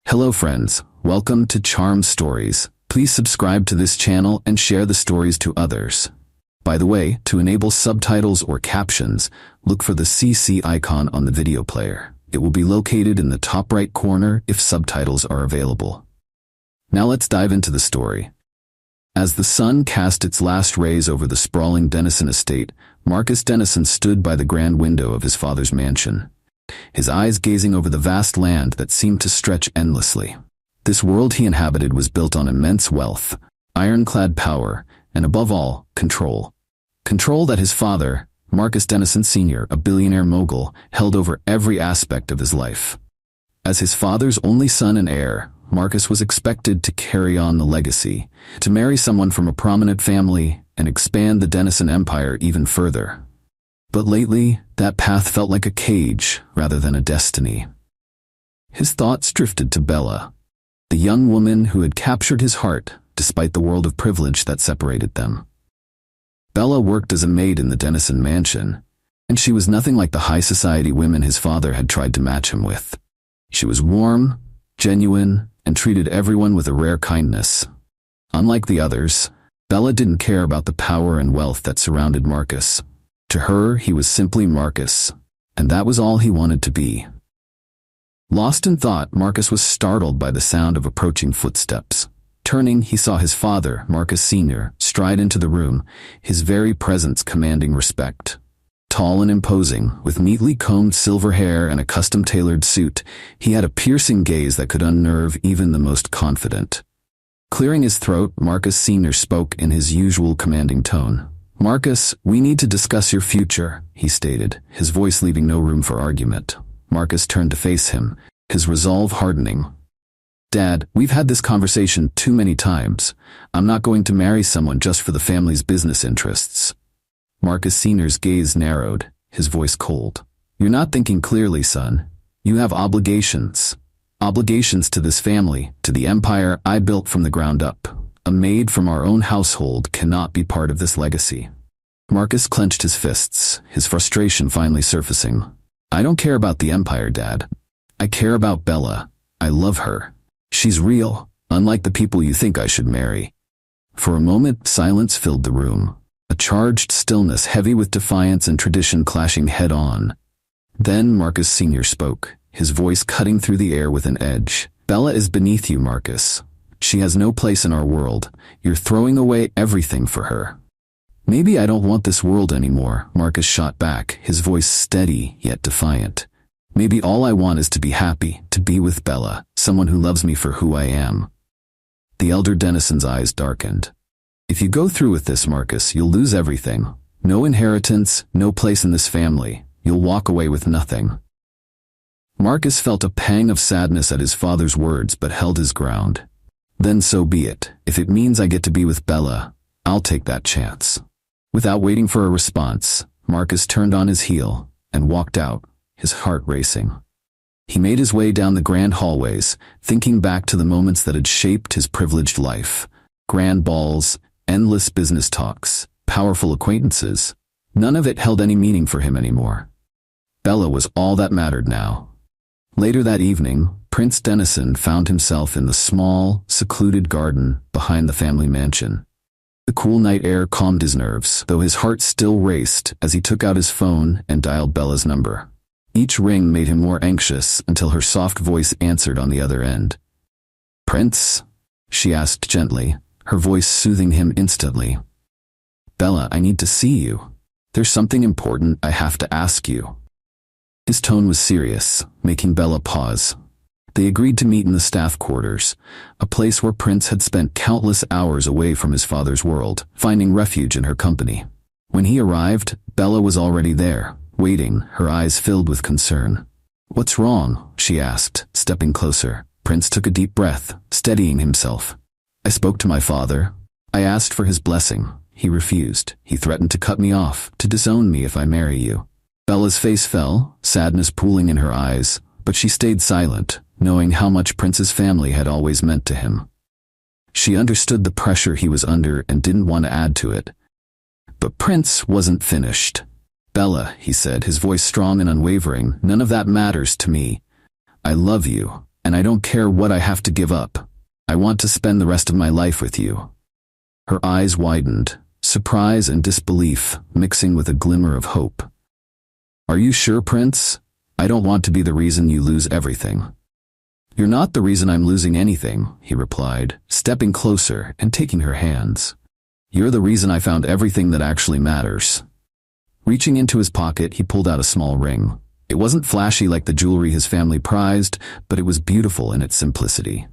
Hello friends, welcome to Charm Stories. Please subscribe to this channel and share the stories to others. By the way, to enable subtitles or captions, look for the CC icon on the video player. It will be located in the top right corner if subtitles are available. Now let's dive into the story. As the sun cast its last rays over the sprawling Dennison estate, Marcus Dennison stood by the grand window of his father's mansion, his eyes gazing over the vast land that seemed to stretch endlessly. This world he inhabited was built on immense wealth, ironclad power, and above all, control. Control that his father, Marcus Dennison Sr., a billionaire mogul, held over every aspect of his life. As his father's only son and heir, Marcus was expected to carry on the legacy, to marry someone from a prominent family, and expand the Dennison empire even further. But lately, that path felt like a cage rather than a destiny. His thoughts drifted to Bella, the young woman who had captured his heart despite the world of privilege that separated them. Bella worked as a maid in the Dennison mansion, and she was nothing like the high society women his father had tried to match him with. She was warm, genuine, and treated everyone with a rare kindness. Unlike the others, Bella didn't care about the power and wealth that surrounded Marcus. To her, he was simply Marcus, and that was all he wanted to be. Lost in thought, Marcus was startled by the sound of approaching footsteps. Turning, he saw his father, Marcus Sr., stride into the room, his very presence commanding respect. Tall and imposing, with neatly combed silver hair and a custom-tailored suit, he had a piercing gaze that could unnerve even the most confident. Clearing his throat, Marcus Sr. spoke in his usual commanding tone. "Marcus, we need to discuss your future," he stated, his voice leaving no room for argument. Marcus turned to face him, his resolve hardening. "Dad, we've had this conversation too many times. I'm not going to marry someone just for the family's business interests." Marcus Sr.'s gaze narrowed, his voice cold. "You're not thinking clearly, son. You have obligations. Obligations to this family, to the empire I built from the ground up. A maid from our own household cannot be part of this legacy." Marcus clenched his fists, his frustration finally surfacing. "I don't care about the empire, Dad. I care about Bella. I love her. She's real, unlike the people you think I should marry." For a moment, silence filled the room, a charged stillness heavy with defiance and tradition clashing head-on. Then Marcus Sr. spoke, his voice cutting through the air with an edge. "Bella is beneath you, Marcus. She has no place in our world. You're throwing away everything for her." "Maybe I don't want this world anymore," Marcus shot back, his voice steady yet defiant. "Maybe all I want is to be happy, to be with Bella, someone who loves me for who I am." The elder Dennison's eyes darkened. "If you go through with this, Marcus, you'll lose everything. No inheritance, no place in this family. You'll walk away with nothing." Marcus felt a pang of sadness at his father's words but held his ground. "Then so be it. If it means I get to be with Bella, I'll take that chance." Without waiting for a response, Marcus turned on his heel and walked out, his heart racing. He made his way down the grand hallways, thinking back to the moments that had shaped his privileged life. Grand balls, endless business talks, powerful acquaintances. None of it held any meaning for him anymore. Bella was all that mattered now. Later that evening, Prince Dennison found himself in the small, secluded garden behind the family mansion. The cool night air calmed his nerves, though his heart still raced as he took out his phone and dialed Bella's number. Each ring made him more anxious until her soft voice answered on the other end. "Prince?" she asked gently, her voice soothing him instantly. "Bella, I need to see you. There's something important I have to ask you." His tone was serious, making Bella pause. They agreed to meet in the staff quarters, a place where Prince had spent countless hours away from his father's world, finding refuge in her company. When he arrived, Bella was already there, waiting, her eyes filled with concern. "What's wrong?" she asked, stepping closer. Prince took a deep breath, steadying himself. "I spoke to my father. I asked for his blessing. He refused. He threatened to cut me off, to disown me if I marry you." Bella's face fell, sadness pooling in her eyes, but she stayed silent, knowing how much Prince's family had always meant to him. She understood the pressure he was under and didn't want to add to it. But Prince wasn't finished. "Bella," he said, his voice strong and unwavering, "none of that matters to me. I love you, and I don't care what I have to give up. I want to spend the rest of my life with you." Her eyes widened, surprise and disbelief mixing with a glimmer of hope. "Are you sure, Prince? I don't want to be the reason you lose everything." "You're not the reason I'm losing anything," he replied, stepping closer and taking her hands. "You're the reason I found everything that actually matters." Reaching into his pocket, he pulled out a small ring. It wasn't flashy like the jewelry his family prized, but it was beautiful in its simplicity.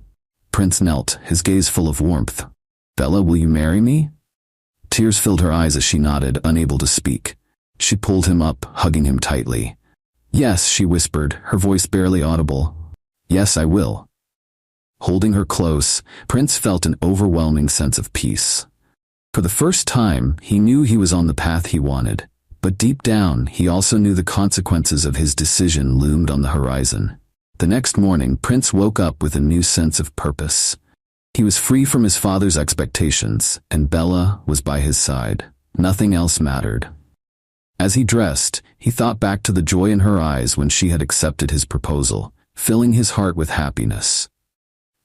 Prince knelt, his gaze full of warmth. "Bella, will you marry me?" Tears filled her eyes as she nodded, unable to speak. She pulled him up, hugging him tightly. "Yes," she whispered, her voice barely audible. "Yes, I will." Holding her close, Prince felt an overwhelming sense of peace. For the first time, he knew he was on the path he wanted, but deep down, he also knew the consequences of his decision loomed on the horizon. The next morning, Prince woke up with a new sense of purpose. He was free from his father's expectations, and Bella was by his side. Nothing else mattered. As he dressed, he thought back to the joy in her eyes when she had accepted his proposal, filling his heart with happiness.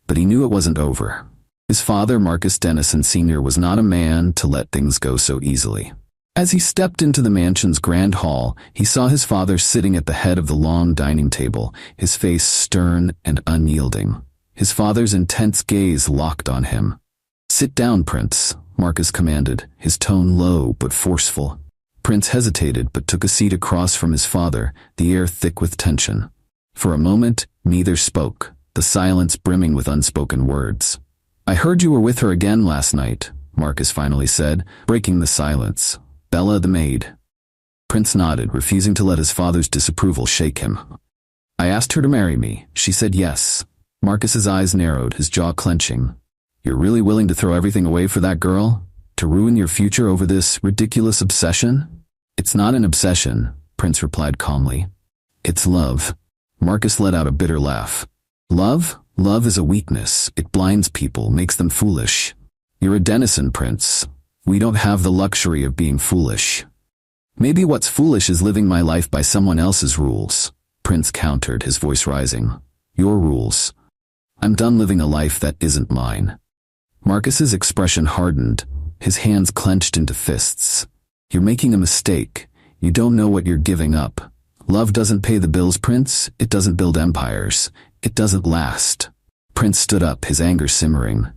But he knew it wasn't over. His father, Marcus Dennison Sr., was not a man to let things go so easily. As he stepped into the mansion's grand hall, he saw his father sitting at the head of the long dining table, his face stern and unyielding. His father's intense gaze locked on him. "Sit down, Prince," Marcus commanded, his tone low but forceful. Prince hesitated but took a seat across from his father, the air thick with tension. For a moment, neither spoke, the silence brimming with unspoken words. "I heard you were with her again last night," Marcus finally said, breaking the silence. "Bella the maid." Prince nodded, refusing to let his father's disapproval shake him. "I asked her to marry me. She said yes." Marcus's eyes narrowed, his jaw clenching. "You're really willing to throw everything away for that girl? To ruin your future over this ridiculous obsession?" "It's not an obsession," Prince replied calmly. "It's love." Marcus let out a bitter laugh. "Love? Love is a weakness. It blinds people, makes them foolish. You're a Dennison, Prince. We don't have the luxury of being foolish." "Maybe what's foolish is living my life by someone else's rules," Prince countered, his voice rising. "Your rules. I'm done living a life that isn't mine." Marcus's expression hardened, his hands clenched into fists. "You're making a mistake. You don't know what you're giving up. Love doesn't pay the bills, Prince. It doesn't build empires. It doesn't last." Prince stood up, his anger simmering.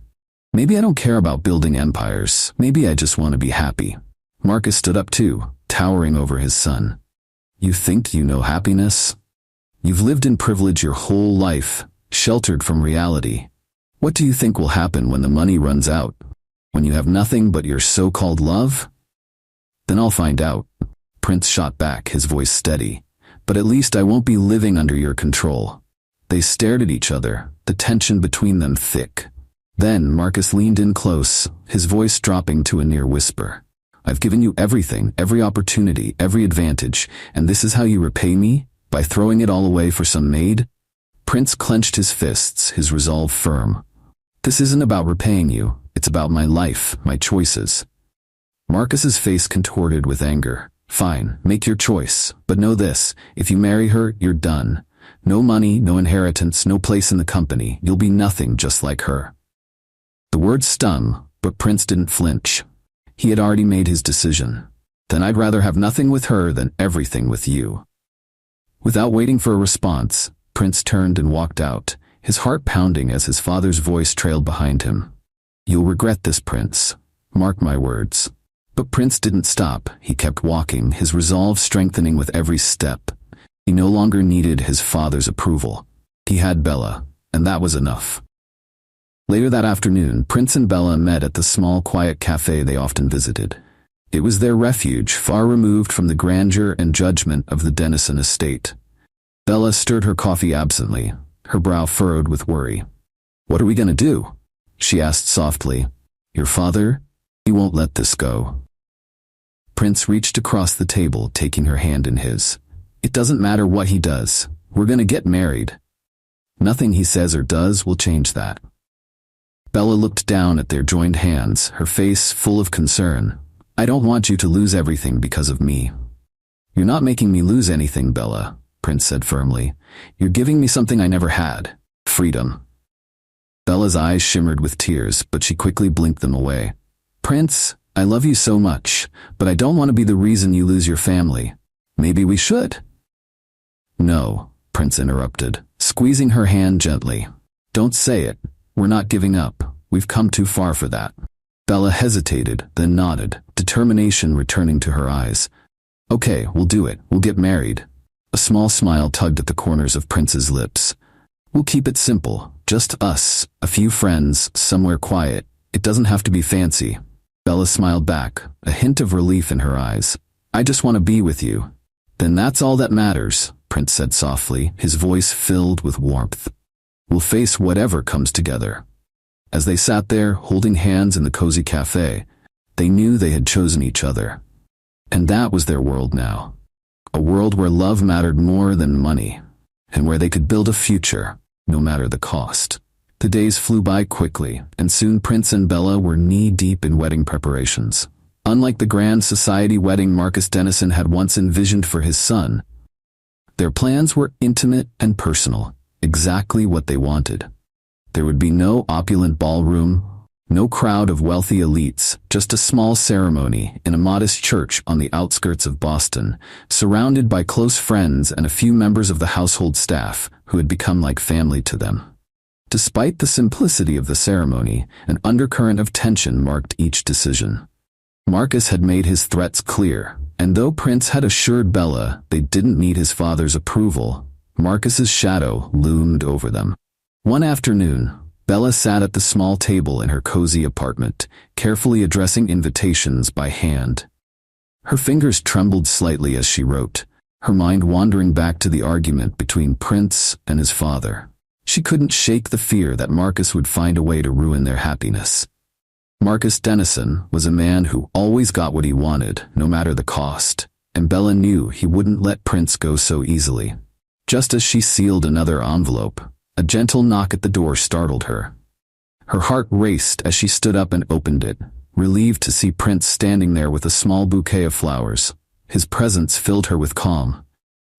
"Maybe I don't care about building empires. Maybe I just want to be happy." Marcus stood up too, towering over his son. "You think you know happiness? You've lived in privilege your whole life, sheltered from reality. What do you think will happen when the money runs out? When you have nothing but your so-called love?" "Then I'll find out," Prince shot back, his voice steady. "But at least I won't be living under your control." They stared at each other, the tension between them thick. Then Marcus leaned in close, his voice dropping to a near whisper. "I've given you everything, every opportunity, every advantage, and this is how you repay me? By throwing it all away for some maid?" Prince clenched his fists, his resolve firm. "This isn't about repaying you. It's about my life, my choices." Marcus's face contorted with anger. "Fine, make your choice, but know this, if you marry her, you're done. No money, no inheritance, no place in the company. You'll be nothing just like her." The words stung, but Prince didn't flinch. He had already made his decision. "Then I'd rather have nothing with her than everything with you." Without waiting for a response, Prince turned and walked out, his heart pounding as his father's voice trailed behind him. "You'll regret this, Prince. Mark my words." But Prince didn't stop. He kept walking, his resolve strengthening with every step. He no longer needed his father's approval. He had Bella, and that was enough. Later that afternoon, Prince and Bella met at the small, quiet cafe they often visited. It was their refuge, far removed from the grandeur and judgment of the Dennison estate. Bella stirred her coffee absently, her brow furrowed with worry. "What are we going to do?" she asked softly. "Your father? He won't let this go." Prince reached across the table, taking her hand in his. "It doesn't matter what he does. We're going to get married. Nothing he says or does will change that." Bella looked down at their joined hands, her face full of concern. "I don't want you to lose everything because of me." "You're not making me lose anything, Bella," Prince said firmly. "You're giving me something I never had. Freedom. Bella's eyes shimmered with tears, but she quickly blinked them away. Prince, I love you so much, but I don't want to be the reason you lose your family. Maybe we should. No, Prince interrupted, squeezing her hand gently. Don't say it. We're not giving up. We've come too far for that. Bella hesitated, then nodded, determination returning to her eyes. Okay, we'll do it. We'll get married. A small smile tugged at the corners of Prince's lips. We'll keep it simple. Just us, a few friends, somewhere quiet. It doesn't have to be fancy. Bella smiled back, a hint of relief in her eyes. I just want to be with you. Then that's all that matters, Prince said softly, his voice filled with warmth. We'll face whatever comes together. As they sat there, holding hands in the cozy cafe, they knew they had chosen each other. And that was their world now. A world where love mattered more than money, and where they could build a future, no matter the cost. The days flew by quickly, and soon Prince and Bella were knee-deep in wedding preparations. Unlike the grand society wedding Marcus Dennison had once envisioned for his son, their plans were intimate and personal, exactly what they wanted. There would be no opulent ballroom, no crowd of wealthy elites, just a small ceremony in a modest church on the outskirts of Boston, surrounded by close friends and a few members of the household staff who had become like family to them. Despite the simplicity of the ceremony, an undercurrent of tension marked each decision. Marcus had made his threats clear, and though Prince had assured Bella they didn't need his father's approval, Marcus's shadow loomed over them. One afternoon, Bella sat at the small table in her cozy apartment, carefully addressing invitations by hand. Her fingers trembled slightly as she wrote, her mind wandering back to the argument between Prince and his father. She couldn't shake the fear that Marcus would find a way to ruin their happiness. Marcus Dennison was a man who always got what he wanted, no matter the cost, and Bella knew he wouldn't let Prince go so easily. Just as she sealed another envelope, a gentle knock at the door startled her. Her heart raced as she stood up and opened it, relieved to see Prince standing there with a small bouquet of flowers. His presence filled her with calm.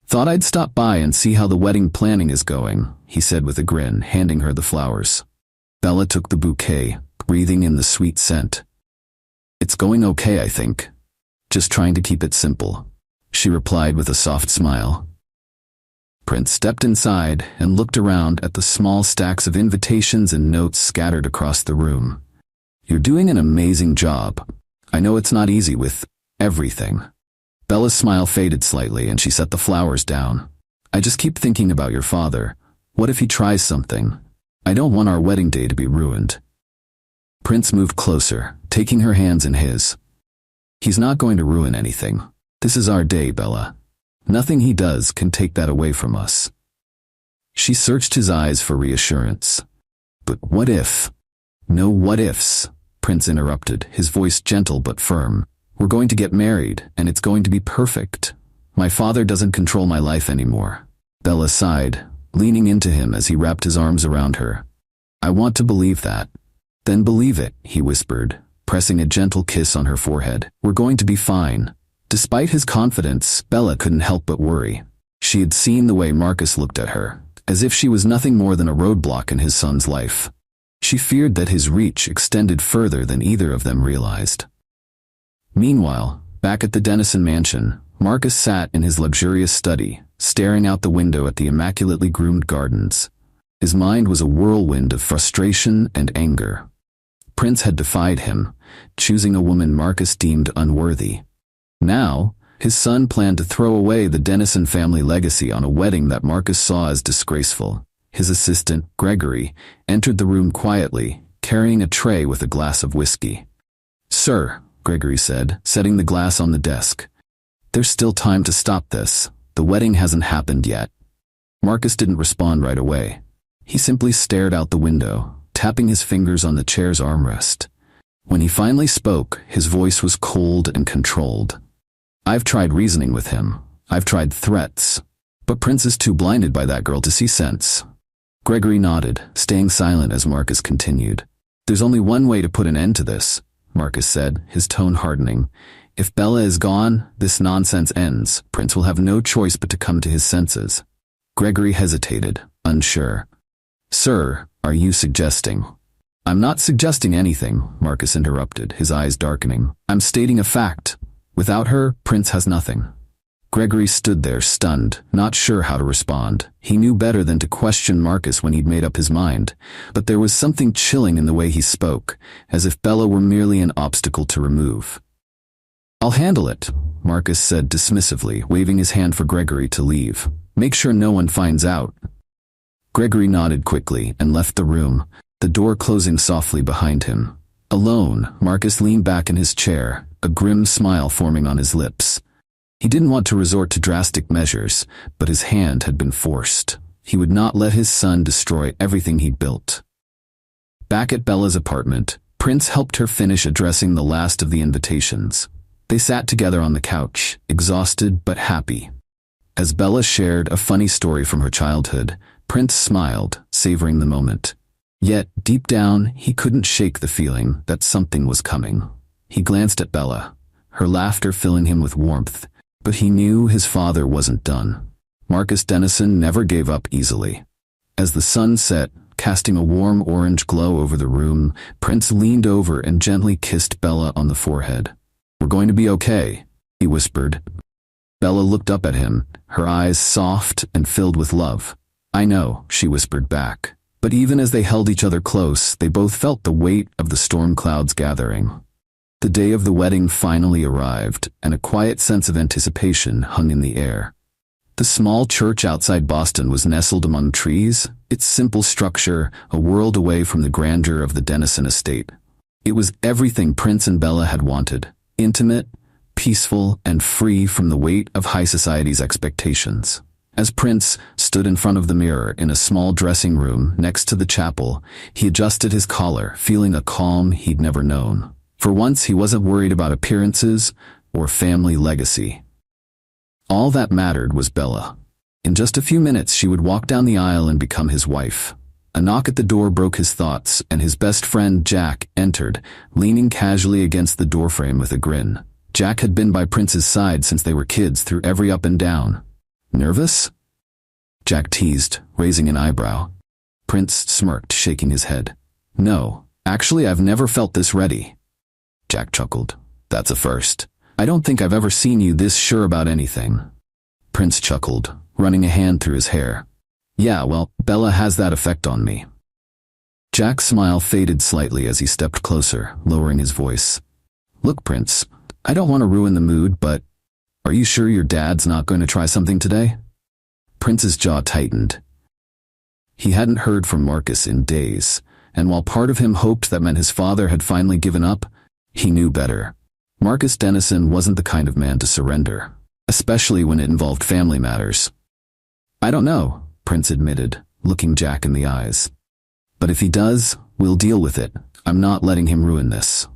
"Thought I'd stop by and see how the wedding planning is going," he said with a grin, handing her the flowers. Bella took the bouquet, breathing in the sweet scent. "It's going okay, I think. Just trying to keep it simple," she replied with a soft smile. Prince stepped inside and looked around at the small stacks of invitations and notes scattered across the room. "You're doing an amazing job. I know it's not easy with everything." Bella's smile faded slightly and she set the flowers down. "I just keep thinking about your father. What if he tries something? I don't want our wedding day to be ruined." Prince moved closer, taking her hands in his. "He's not going to ruin anything. This is our day, Bella. Nothing he does can take that away from us." She searched his eyes for reassurance. "But what if?" "No what ifs," Prince interrupted, his voice gentle but firm. "We're going to get married, and it's going to be perfect. My father doesn't control my life anymore." Bella sighed, leaning into him as he wrapped his arms around her. "I want to believe that." "Then believe it," he whispered, pressing a gentle kiss on her forehead. "We're going to be fine." Despite his confidence, Bella couldn't help but worry. She had seen the way Marcus looked at her, as if she was nothing more than a roadblock in his son's life. She feared that his reach extended further than either of them realized. Meanwhile, back at the Dennison mansion, Marcus sat in his luxurious study, staring out the window at the immaculately groomed gardens. His mind was a whirlwind of frustration and anger. Prince had defied him, choosing a woman Marcus deemed unworthy. Now, his son planned to throw away the Dennison family legacy on a wedding that Marcus saw as disgraceful. His assistant, Gregory, entered the room quietly, carrying a tray with a glass of whiskey. "Sir," Gregory said, setting the glass on the desk. "There's still time to stop this. The wedding hasn't happened yet." Marcus didn't respond right away. He simply stared out the window, tapping his fingers on the chair's armrest. When he finally spoke, his voice was cold and controlled. "I've tried reasoning with him. I've tried threats. But Prince is too blinded by that girl to see sense." Gregory nodded, staying silent as Marcus continued. "There's only one way to put an end to this," Marcus said, his tone hardening. "If Bella is gone, this nonsense ends. Prince will have no choice but to come to his senses." Gregory hesitated, unsure. Sir, are you suggesting? I'm not suggesting anything, Marcus interrupted, his eyes darkening. I'm stating a fact. Without her, Prince has nothing. Gregory stood there stunned, not sure how to respond. He knew better than to question Marcus when he'd made up his mind, but there was something chilling in the way he spoke, as if Bella were merely an obstacle to remove. I'll handle it, Marcus said dismissively, waving his hand for Gregory to leave. Make sure no one finds out. Gregory nodded quickly and left the room, the door closing softly behind him. Alone, Marcus leaned back in his chair, a grim smile forming on his lips. He didn't want to resort to drastic measures, but his hand had been forced. He would not let his son destroy everything he'd built. Back at Bella's apartment, Prince helped her finish addressing the last of the invitations. They sat together on the couch, exhausted but happy. As Bella shared a funny story from her childhood, Prince smiled, savoring the moment. Yet, deep down, he couldn't shake the feeling that something was coming. He glanced at Bella, her laughter filling him with warmth, but he knew his father wasn't done. Marcus Dennison never gave up easily. As the sun set, casting a warm orange glow over the room, Prince leaned over and gently kissed Bella on the forehead. We're going to be okay, he whispered. Bella looked up at him, her eyes soft and filled with love. I know, she whispered back. But even as they held each other close, they both felt the weight of the storm clouds gathering. The day of the wedding finally arrived, and a quiet sense of anticipation hung in the air. The small church outside Boston was nestled among trees, its simple structure a world away from the grandeur of the Dennison estate. It was everything Prince and Bella had wanted, intimate, peaceful, and free from the weight of high society's expectations. As Prince stood in front of the mirror in a small dressing room next to the chapel, he adjusted his collar, feeling a calm he'd never known. For once, he wasn't worried about appearances or family legacy. All that mattered was Bella. In just a few minutes, she would walk down the aisle and become his wife. A knock at the door broke his thoughts, and his best friend, Jack, entered, leaning casually against the doorframe with a grin. Jack had been by Prince's side since they were kids through every up and down. Nervous? Jack teased, raising an eyebrow. Prince smirked, shaking his head. No, actually I've never felt this ready. Jack chuckled. That's a first. I don't think I've ever seen you this sure about anything. Prince chuckled, running a hand through his hair. Yeah, well, Bella has that effect on me. Jack's smile faded slightly as he stepped closer, lowering his voice. Look, Prince, I don't want to ruin the mood, but are you sure your dad's not going to try something today? Prince's jaw tightened. He hadn't heard from Marcus in days, and while part of him hoped that meant his father had finally given up, he knew better. Marcus Dennison wasn't the kind of man to surrender, especially when it involved family matters. I don't know, Prince admitted, looking Jack in the eyes. But if he does, we'll deal with it. I'm not letting him ruin this.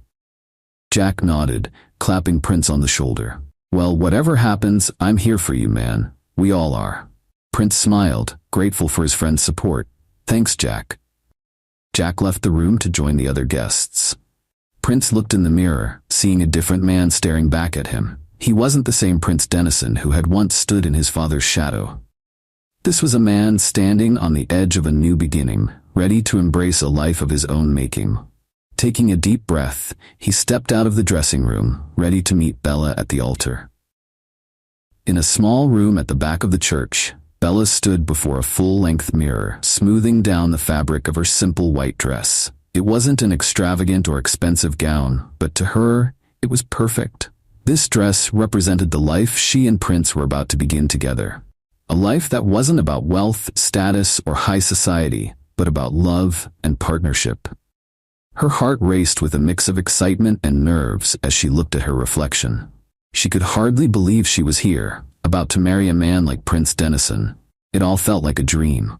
Jack nodded, clapping Prince on the shoulder. Well, whatever happens, I'm here for you, man. We all are. Prince smiled, grateful for his friend's support. Thanks, Jack. Jack left the room to join the other guests. Prince looked in the mirror, seeing a different man staring back at him. He wasn't the same Prince Dennison who had once stood in his father's shadow. This was a man standing on the edge of a new beginning, ready to embrace a life of his own making. Taking a deep breath, he stepped out of the dressing room, ready to meet Bella at the altar. In a small room at the back of the church, Bella stood before a full-length mirror, smoothing down the fabric of her simple white dress. It wasn't an extravagant or expensive gown, but to her, it was perfect. This dress represented the life she and Prince were about to begin together. A life that wasn't about wealth, status, or high society, but about love and partnership. Her heart raced with a mix of excitement and nerves as she looked at her reflection. She could hardly believe she was here, about to marry a man like Prince Dennison. It all felt like a dream.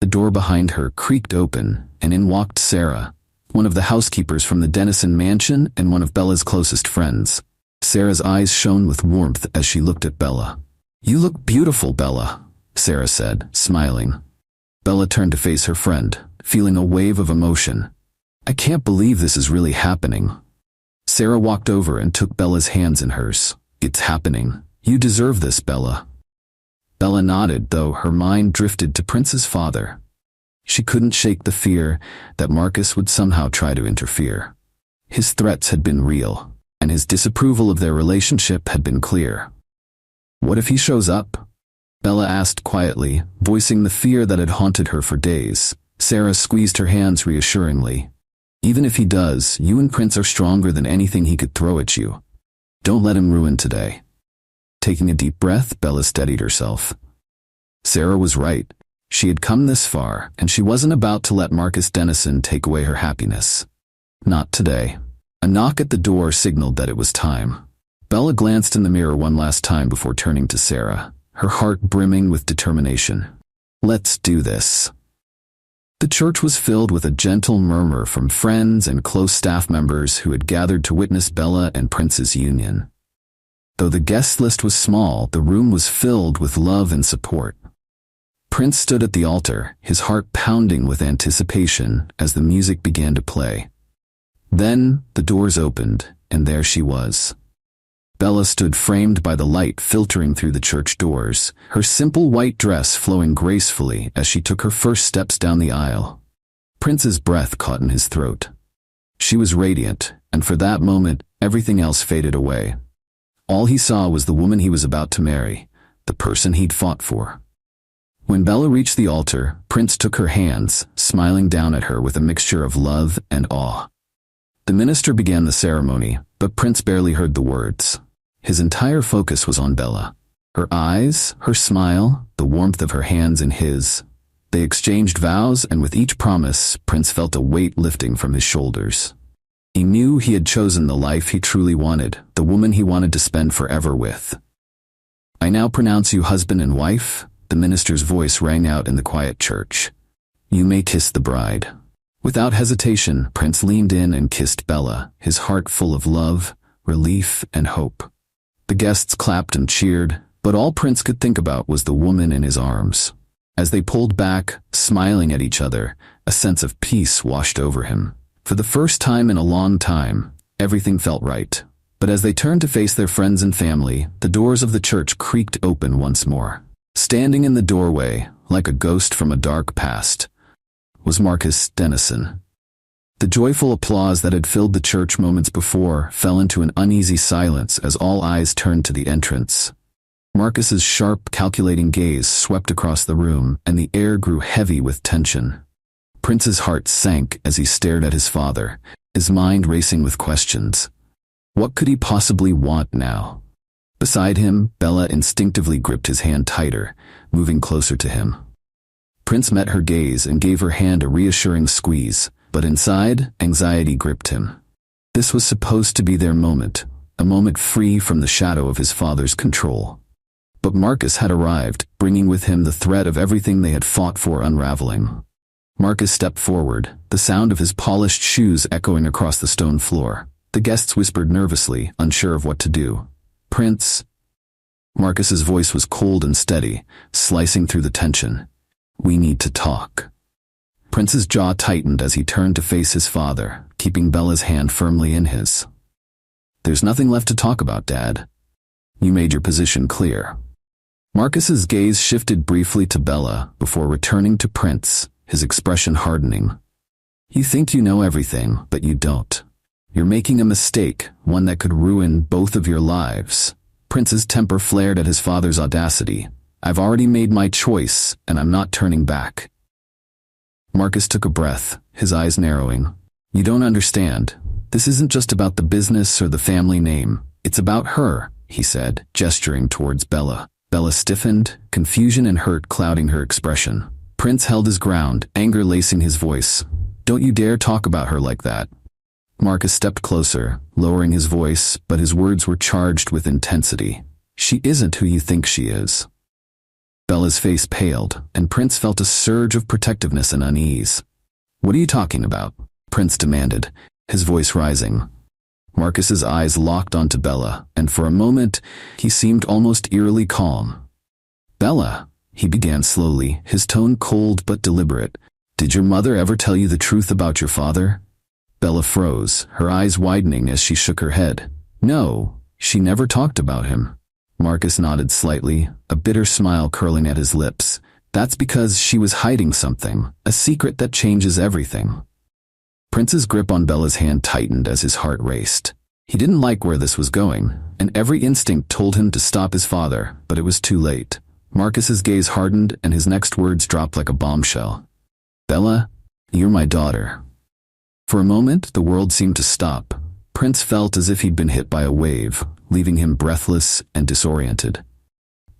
The door behind her creaked open, and in walked Sarah, one of the housekeepers from the Dennison mansion and one of Bella's closest friends. Sarah's eyes shone with warmth as she looked at Bella. You look beautiful, Bella, Sarah said, smiling. Bella turned to face her friend, feeling a wave of emotion. I can't believe this is really happening. Sarah walked over and took Bella's hands in hers. It's happening. You deserve this, Bella. Bella nodded, though her mind drifted to Prince's father. She couldn't shake the fear that Marcus would somehow try to interfere. His threats had been real, and his disapproval of their relationship had been clear. "What if he shows up?" Bella asked quietly, voicing the fear that had haunted her for days. Sarah squeezed her hands reassuringly. "Even if he does, you and Prince are stronger than anything he could throw at you. Don't let him ruin today." Taking a deep breath, Bella steadied herself. Sarah was right. She had come this far, and she wasn't about to let Marcus Dennison take away her happiness. Not today. A knock at the door signaled that it was time. Bella glanced in the mirror one last time before turning to Sarah, her heart brimming with determination. "Let's do this." The church was filled with a gentle murmur from friends and close staff members who had gathered to witness Bella and Prince's union. Though the guest list was small, the room was filled with love and support. Prince stood at the altar, his heart pounding with anticipation as the music began to play. Then, the doors opened, and there she was. Bella stood framed by the light filtering through the church doors, her simple white dress flowing gracefully as she took her first steps down the aisle. Prince's breath caught in his throat. She was radiant, and for that moment, everything else faded away. All he saw was the woman he was about to marry, the person he'd fought for. When Bella reached the altar, Prince took her hands, smiling down at her with a mixture of love and awe. The minister began the ceremony, but Prince barely heard the words. His entire focus was on Bella. Her eyes, her smile, the warmth of her hands in his. They exchanged vows, and with each promise, Prince felt a weight lifting from his shoulders. He knew he had chosen the life he truly wanted, the woman he wanted to spend forever with. "I now pronounce you husband and wife," the minister's voice rang out in the quiet church. "You may kiss the bride." Without hesitation, Prince leaned in and kissed Bella, his heart full of love, relief, and hope. The guests clapped and cheered, but all Prince could think about was the woman in his arms. As they pulled back, smiling at each other, a sense of peace washed over him. For the first time in a long time, everything felt right. But as they turned to face their friends and family, the doors of the church creaked open once more. Standing in the doorway, like a ghost from a dark past, was Marcus Dennison. The joyful applause that had filled the church moments before fell into an uneasy silence as all eyes turned to the entrance. Marcus's sharp, calculating gaze swept across the room, and the air grew heavy with tension. Prince's heart sank as he stared at his father, his mind racing with questions. What could he possibly want now? Beside him, Bella instinctively gripped his hand tighter, moving closer to him. Prince met her gaze and gave her hand a reassuring squeeze, but inside, anxiety gripped him. This was supposed to be their moment, a moment free from the shadow of his father's control. But Marcus had arrived, bringing with him the threat of everything they had fought for unraveling. Marcus stepped forward, the sound of his polished shoes echoing across the stone floor. The guests whispered nervously, unsure of what to do. "Prince." Marcus's voice was cold and steady, slicing through the tension. "We need to talk." Prince's jaw tightened as he turned to face his father, keeping Bella's hand firmly in his. "There's nothing left to talk about, Dad. You made your position clear." Marcus's gaze shifted briefly to Bella before returning to Prince, his expression hardening. "You think you know everything, but you don't. You're making a mistake, one that could ruin both of your lives." Prince's temper flared at his father's audacity. "I've already made my choice, and I'm not turning back." Marcus took a breath, his eyes narrowing. "You don't understand. This isn't just about the business or the family name. It's about her," he said, gesturing towards Bella. Bella stiffened, confusion and hurt clouding her expression. Prince held his ground, anger lacing his voice. "Don't you dare talk about her like that." Marcus stepped closer, lowering his voice, but his words were charged with intensity. "She isn't who you think she is." Bella's face paled, and Prince felt a surge of protectiveness and unease. "What are you talking about?" Prince demanded, his voice rising. Marcus's eyes locked onto Bella, and for a moment, he seemed almost eerily calm. "Bella," he began slowly, his tone cold but deliberate. "Did your mother ever tell you the truth about your father?" Bella froze, her eyes widening as she shook her head. "No, she never talked about him." Marcus nodded slightly, a bitter smile curling at his lips. That's because she was hiding something, a secret that changes everything. Prince's grip on Bella's hand tightened as his heart raced. He didn't like where this was going, and every instinct told him to stop his father, but it was too late. Marcus's gaze hardened and his next words dropped like a bombshell. Bella, you're my daughter. For a moment, the world seemed to stop. Prince felt as if he'd been hit by a wave, leaving him breathless and disoriented.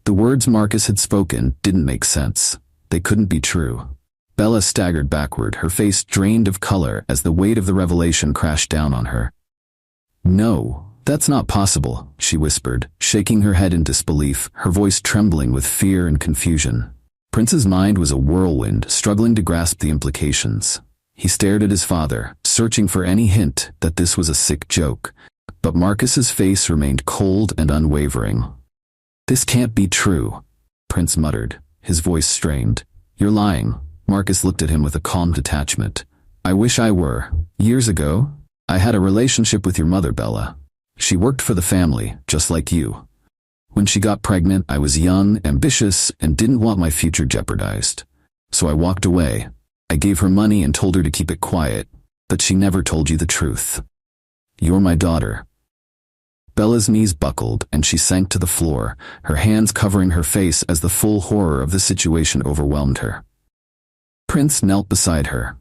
The words Marcus had spoken didn't make sense. They couldn't be true. Bella staggered backward, her face drained of color as the weight of the revelation crashed down on her. No, that's not possible, she whispered, shaking her head in disbelief, her voice trembling with fear and confusion. Prince's mind was a whirlwind, struggling to grasp the implications. He stared at his father, searching for any hint that this was a sick joke, but Marcus's face remained cold and unwavering. This can't be true, Prince muttered, his voice strained. You're lying. Marcus looked at him with a calm detachment. I wish I were. Years ago, I had a relationship with your mother, Bella. She worked for the family, just like you. When she got pregnant, I was young, ambitious, and didn't want my future jeopardized. So I walked away. I gave her money and told her to keep it quiet, but she never told you the truth. You're my daughter. Bella's knees buckled and she sank to the floor, her hands covering her face as the full horror of the situation overwhelmed her. Prince knelt beside her.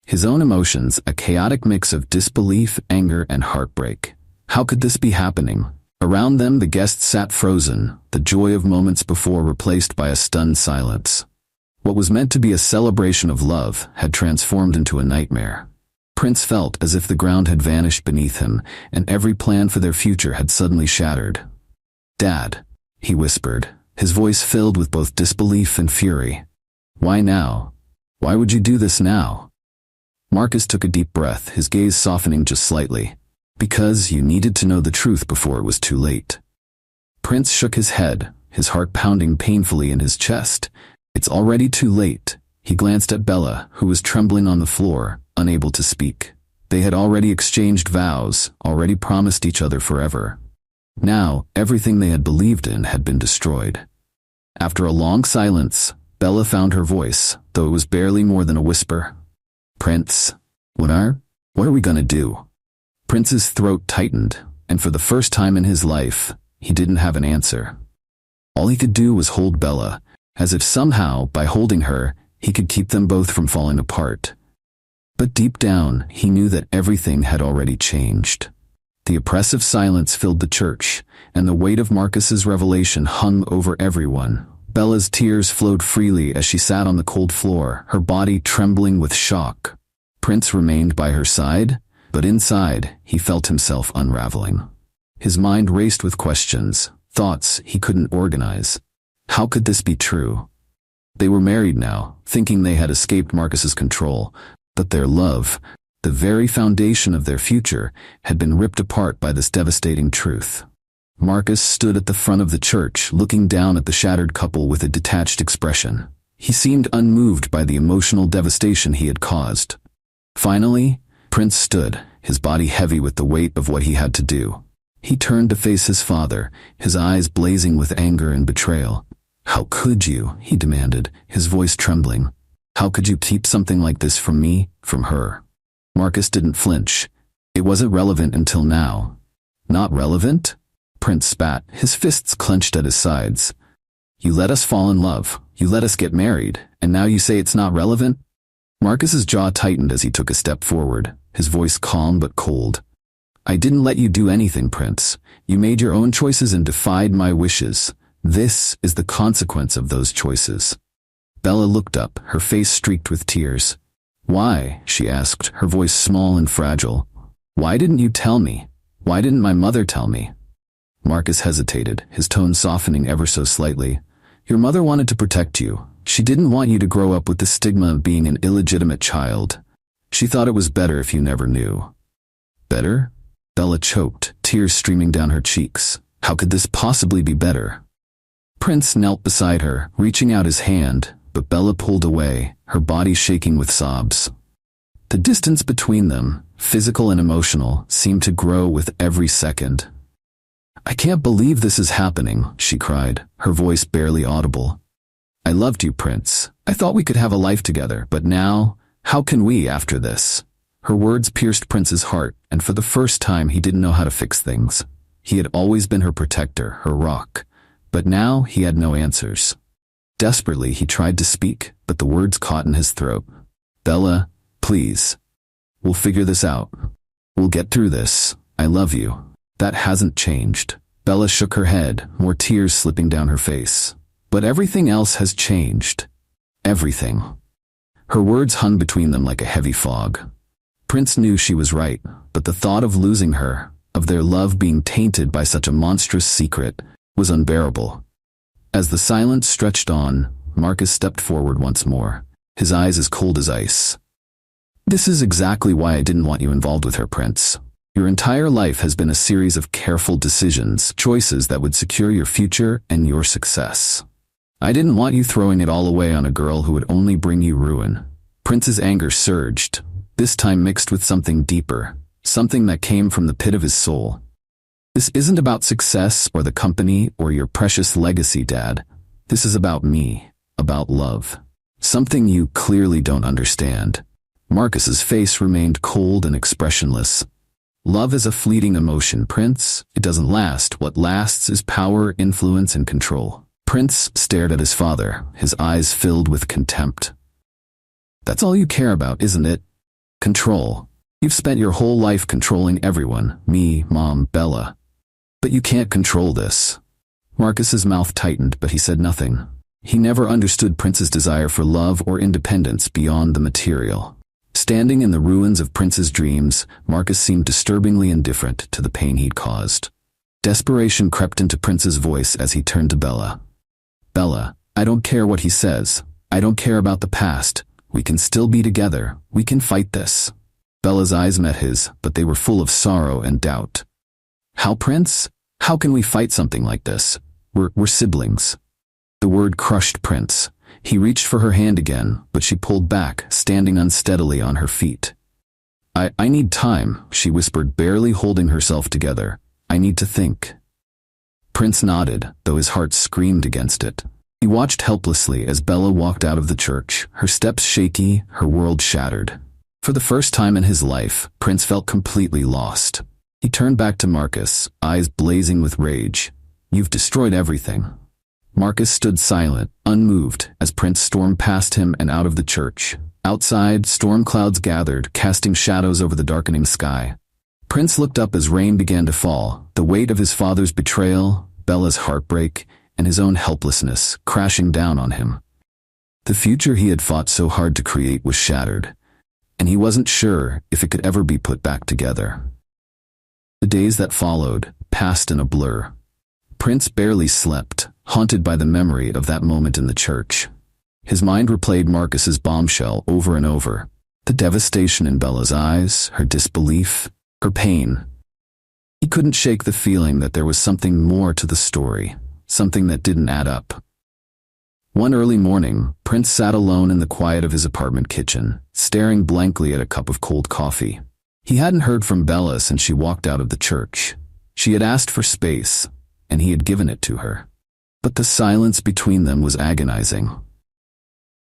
His own emotions, a chaotic mix of disbelief, anger, and heartbreak. How could this be happening? Around them, the guests sat frozen, the joy of moments before replaced by a stunned silence. What was meant to be a celebration of love had transformed into a nightmare. Prince felt as if the ground had vanished beneath him, and every plan for their future had suddenly shattered. Dad, he whispered, his voice filled with both disbelief and fury. Why now? Why would you do this now? Marcus took a deep breath, his gaze softening just slightly. Because you needed to know the truth before it was too late. Prince shook his head, his heart pounding painfully in his chest. It's already too late. He glanced at Bella, who was trembling on the floor, unable to speak. They had already exchanged vows, already promised each other forever. Now, everything they had believed in had been destroyed. After a long silence, Bella found her voice, though it was barely more than a whisper. Prince, what are we gonna do? Prince's throat tightened, and for the first time in his life, he didn't have an answer. All he could do was hold Bella, as if somehow, by holding her, he could keep them both from falling apart. But deep down, he knew that everything had already changed. The oppressive silence filled the church, and the weight of Marcus's revelation hung over everyone. Bella's tears flowed freely as she sat on the cold floor, her body trembling with shock. Prince remained by her side, but inside, he felt himself unraveling. His mind raced with questions, thoughts he couldn't organize. How could this be true? They were married now, thinking they had escaped Marcus's control, but their love, the very foundation of their future, had been ripped apart by this devastating truth. Marcus stood at the front of the church, looking down at the shattered couple with a detached expression. He seemed unmoved by the emotional devastation he had caused. Finally, Prince stood, his body heavy with the weight of what he had to do. He turned to face his father, his eyes blazing with anger and betrayal. How could you? He demanded, his voice trembling. How could you keep something like this from me, from her? Marcus didn't flinch. It wasn't relevant until now. Not relevant? Prince spat, his fists clenched at his sides. You let us fall in love, you let us get married, and now you say it's not relevant? Marcus's jaw tightened as he took a step forward, his voice calm but cold. I didn't let you do anything, Prince. You made your own choices and defied my wishes. This is the consequence of those choices. Bella looked up, her face streaked with tears. Why? She asked, her voice small and fragile. Why didn't you tell me? Why didn't my mother tell me? Marcus hesitated, his tone softening ever so slightly. Your mother wanted to protect you. She didn't want you to grow up with the stigma of being an illegitimate child. She thought it was better if you never knew. Better? Bella choked, tears streaming down her cheeks. How could this possibly be better? Prince knelt beside her, reaching out his hand, but Bella pulled away, her body shaking with sobs. The distance between them, physical and emotional, seemed to grow with every second. I can't believe this is happening, she cried, her voice barely audible. I loved you, Prince. I thought we could have a life together, but now, how can we after this? Her words pierced Prince's heart, and for the first time he didn't know how to fix things. He had always been her protector, her rock, but now he had no answers. Desperately, he tried to speak, but the words caught in his throat. Bella, please. We'll figure this out. We'll get through this. I love you. That hasn't changed. Bella shook her head, more tears slipping down her face. But everything else has changed. Everything. Her words hung between them like a heavy fog. Prince knew she was right, but the thought of losing her, of their love being tainted by such a monstrous secret, was unbearable. As the silence stretched on, Marcus stepped forward once more, his eyes as cold as ice. This is exactly why I didn't want you involved with her, Prince. Your entire life has been a series of careful decisions, choices that would secure your future and your success. I didn't want you throwing it all away on a girl who would only bring you ruin. Prince's anger surged, this time mixed with something deeper, something that came from the pit of his soul. This isn't about success or the company or your precious legacy, Dad. This is about me, about love. Something you clearly don't understand. Marcus's face remained cold and expressionless. Love is a fleeting emotion, Prince. It doesn't last. What lasts is power, influence, and control. Prince stared at his father, his eyes filled with contempt. That's all you care about, isn't it? Control. You've spent your whole life controlling everyone, me, Mom, Bella. But you can't control this. Marcus's mouth tightened, but he said nothing. He never understood Prince's desire for love or independence beyond the material. Standing in the ruins of Prince's dreams, Marcus seemed disturbingly indifferent to the pain he'd caused. Desperation crept into Prince's voice as he turned to Bella. Bella, I don't care what he says. I don't care about the past. We can still be together. We can fight this. Bella's eyes met his, but they were full of sorrow and doubt. How, Prince? How can we fight something like this? We're siblings. The word crushed Prince. He reached for her hand again, but she pulled back, standing unsteadily on her feet. I need time, she whispered, barely holding herself together. I need to think. Prince nodded, though his heart screamed against it. He watched helplessly as Bella walked out of the church, her steps shaky, her world shattered. For the first time in his life, Prince felt completely lost. He turned back to Marcus, eyes blazing with rage. You've destroyed everything. Marcus stood silent, unmoved, as Prince stormed past him and out of the church. Outside, storm clouds gathered, casting shadows over the darkening sky. Prince looked up as rain began to fall, the weight of his father's betrayal, Bella's heartbreak, and his own helplessness crashing down on him. The future he had fought so hard to create was shattered, and he wasn't sure if it could ever be put back together. The days that followed passed in a blur. Prince barely slept, haunted by the memory of that moment in the church. His mind replayed Marcus's bombshell over and over. The devastation in Bella's eyes, her disbelief, her pain. He couldn't shake the feeling that there was something more to the story, something that didn't add up. One early morning, Prince sat alone in the quiet of his apartment kitchen, staring blankly at a cup of cold coffee. He hadn't heard from Bella since she walked out of the church. She had asked for space, and he had given it to her. But the silence between them was agonizing.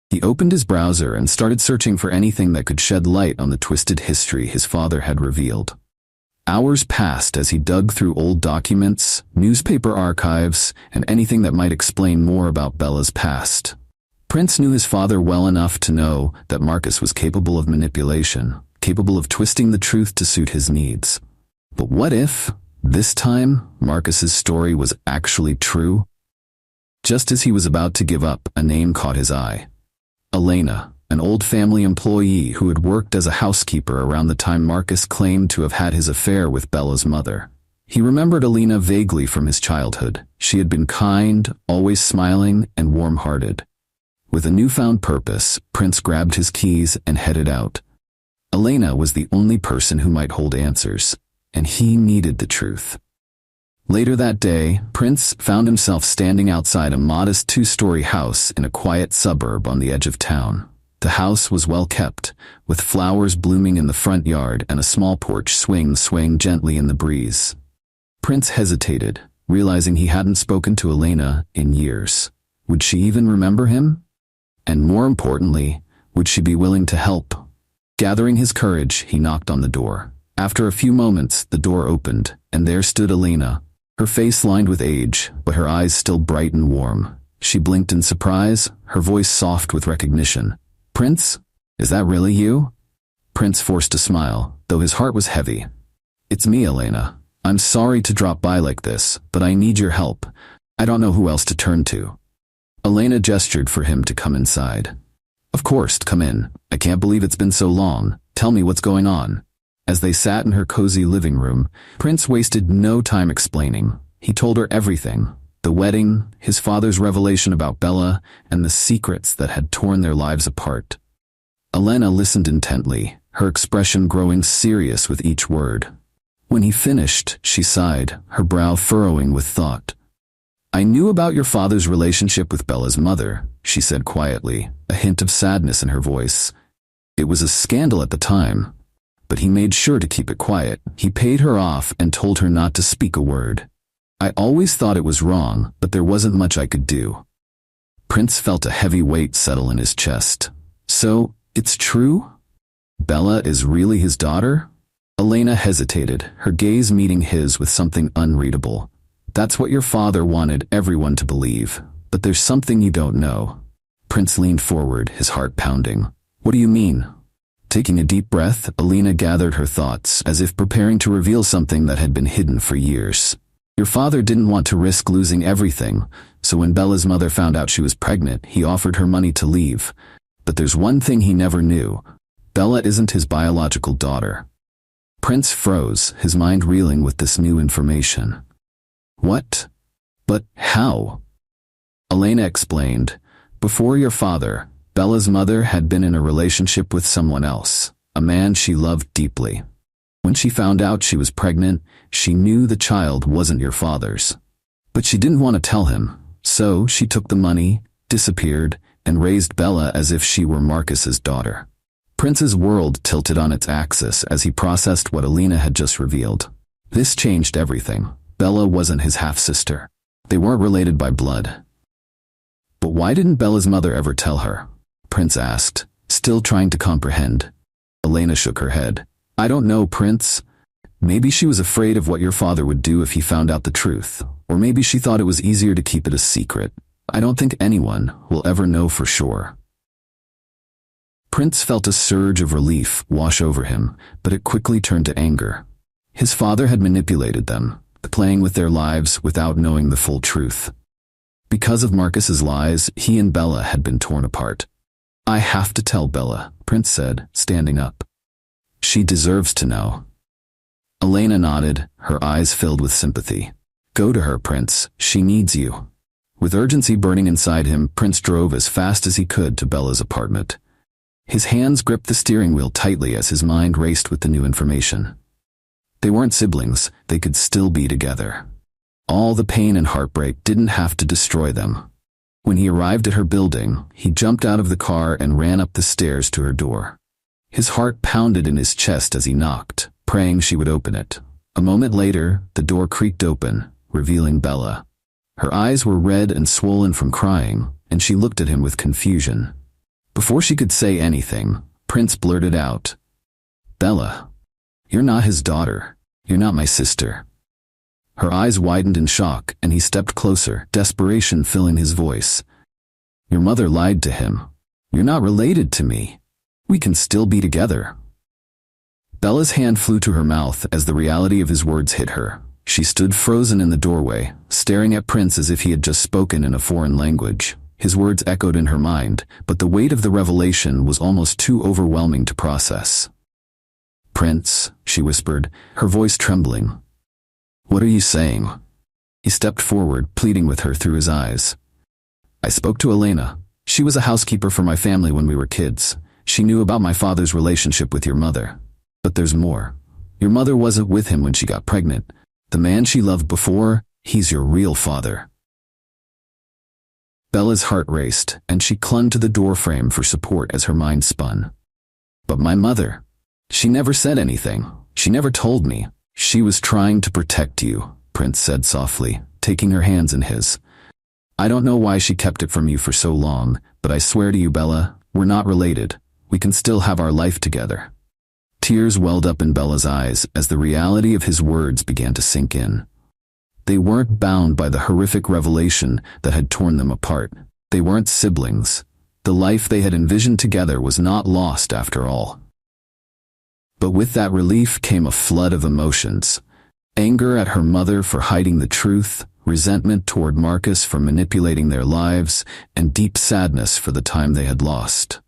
He opened his browser and started searching for anything that could shed light on the twisted history his father had revealed. Hours passed as he dug through old documents, newspaper archives, and anything that might explain more about Bella's past. Prince knew his father well enough to know that Marcus was capable of manipulation, capable of twisting the truth to suit his needs. But what if, this time, Marcus's story was actually true? Just as he was about to give up, a name caught his eye. Elena, an old family employee who had worked as a housekeeper around the time Marcus claimed to have had his affair with Bella's mother. He remembered Elena vaguely from his childhood. She had been kind, always smiling, and warm-hearted. With a newfound purpose, Prince grabbed his keys and headed out. Elena was the only person who might hold answers, and he needed the truth. Later that day, Prince found himself standing outside a modest two-story house in a quiet suburb on the edge of town. The house was well kept, with flowers blooming in the front yard and a small porch swaying gently in the breeze. Prince hesitated, realizing he hadn't spoken to Elena in years. Would she even remember him? And more importantly, would she be willing to help? Gathering his courage, he knocked on the door. After a few moments, the door opened, and there stood Elena, her face lined with age, but her eyes still bright and warm. She blinked in surprise, her voice soft with recognition. "Prince? Is that really you?" Prince forced a smile, though his heart was heavy. "It's me, Elena. I'm sorry to drop by like this, but I need your help. I don't know who else to turn to." Elena gestured for him to come inside. "Of course, come in. I can't believe it's been so long. Tell me what's going on." As they sat in her cozy living room, Prince wasted no time explaining. He told her everything. The wedding, his father's revelation about Bella, and the secrets that had torn their lives apart. Elena listened intently, her expression growing serious with each word. When he finished, she sighed, her brow furrowing with thought. "I knew about your father's relationship with Bella's mother," she said quietly, a hint of sadness in her voice. "It was a scandal at the time, but he made sure to keep it quiet. He paid her off and told her not to speak a word. I always thought it was wrong, but there wasn't much I could do." Prince felt a heavy weight settle in his chest. "So, it's true? Bella is really his daughter?" Elena hesitated, her gaze meeting his with something unreadable. "That's what your father wanted everyone to believe, but there's something you don't know." Prince leaned forward, his heart pounding. "What do you mean?" Taking a deep breath, Elena gathered her thoughts, as if preparing to reveal something that had been hidden for years. "Your father didn't want to risk losing everything, so when Bella's mother found out she was pregnant, he offered her money to leave. But there's one thing he never knew. Bella isn't his biological daughter." Prince froze, his mind reeling with this new information. "What? But how?" Elena explained. "Before your father, Bella's mother had been in a relationship with someone else, a man she loved deeply. When she found out she was pregnant, she knew the child wasn't your father's. But she didn't want to tell him, so she took the money, disappeared, and raised Bella as if she were Marcus's daughter." Prince's world tilted on its axis as he processed what Elena had just revealed. This changed everything. Bella wasn't his half-sister. They weren't related by blood. "But why didn't Bella's mother ever tell her?" Prince asked, still trying to comprehend. Elena shook her head. "I don't know, Prince. Maybe she was afraid of what your father would do if he found out the truth, or maybe she thought it was easier to keep it a secret. I don't think anyone will ever know for sure." Prince felt a surge of relief wash over him, but it quickly turned to anger. His father had manipulated them, playing with their lives without knowing the full truth. Because of Marcus's lies, he and Bella had been torn apart. "I have to tell Bella," Prince said, standing up. "She deserves to know." Elena nodded, her eyes filled with sympathy. "Go to her, Prince. She needs you." With urgency burning inside him, Prince drove as fast as he could to Bella's apartment. His hands gripped the steering wheel tightly as his mind raced with the new information. They weren't siblings, they could still be together. All the pain and heartbreak didn't have to destroy them. When he arrived at her building, he jumped out of the car and ran up the stairs to her door. His heart pounded in his chest as he knocked, praying she would open it. A moment later, the door creaked open, revealing Bella. Her eyes were red and swollen from crying, and she looked at him with confusion. Before she could say anything, Prince blurted out, "Bella, you're not his daughter. You're not my sister." Her eyes widened in shock, and he stepped closer, desperation filling his voice. "Your mother lied to him. You're not related to me. We can still be together." Bella's hand flew to her mouth as the reality of his words hit her. She stood frozen in the doorway, staring at Prince as if he had just spoken in a foreign language. His words echoed in her mind, but the weight of the revelation was almost too overwhelming to process. "Prince," she whispered, her voice trembling. "What are you saying?" He stepped forward, pleading with her through his eyes. "I spoke to Elena. She was a housekeeper for my family when we were kids. She knew about my father's relationship with your mother. But there's more. Your mother wasn't with him when she got pregnant. The man she loved before, he's your real father." Bella's heart raced, and she clung to the doorframe for support as her mind spun. "But my mother, she never said anything. She never told me. She was trying to protect you," Prince said softly, taking her hands in his. I don't know why she kept it from you for so long, but I swear to you, Bella, we're not related. We can still have our life together." Tears welled up in Bella's eyes as the reality of his words began to sink in. They weren't bound by the horrific revelation that had torn them apart. They weren't siblings. The life they had envisioned together was not lost after all. But with that relief came a flood of emotions. Anger at her mother for hiding the truth, resentment toward Marcus for manipulating their lives, and deep sadness for the time they had lost.